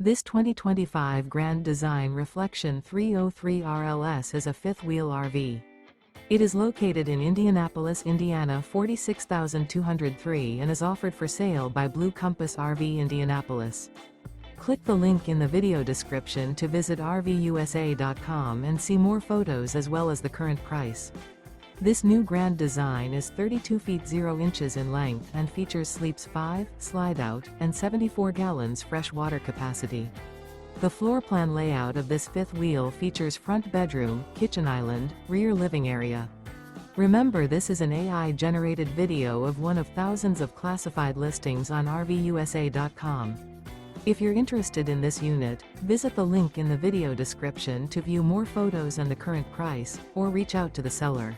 This 2025 Grand Design Reflection 303 RLS is a fifth-wheel RV. It is located in Indianapolis, Indiana 46203 and is offered for sale by Blue Compass RV Indianapolis. Click the link in the video description to visit RVUSA.com and see more photos as well as the current price. This new Grand Design is 32 feet 0 inches in length and features sleeps 5, slide-out, and 74 gallons fresh water capacity. The floor plan layout of this fifth wheel features front bedroom, kitchen island, rear living area. Remember, this is an AI-generated video of one of thousands of classified listings on RVUSA.com. If you're interested in this unit, visit the link in the video description to view more photos and the current price, or reach out to the seller.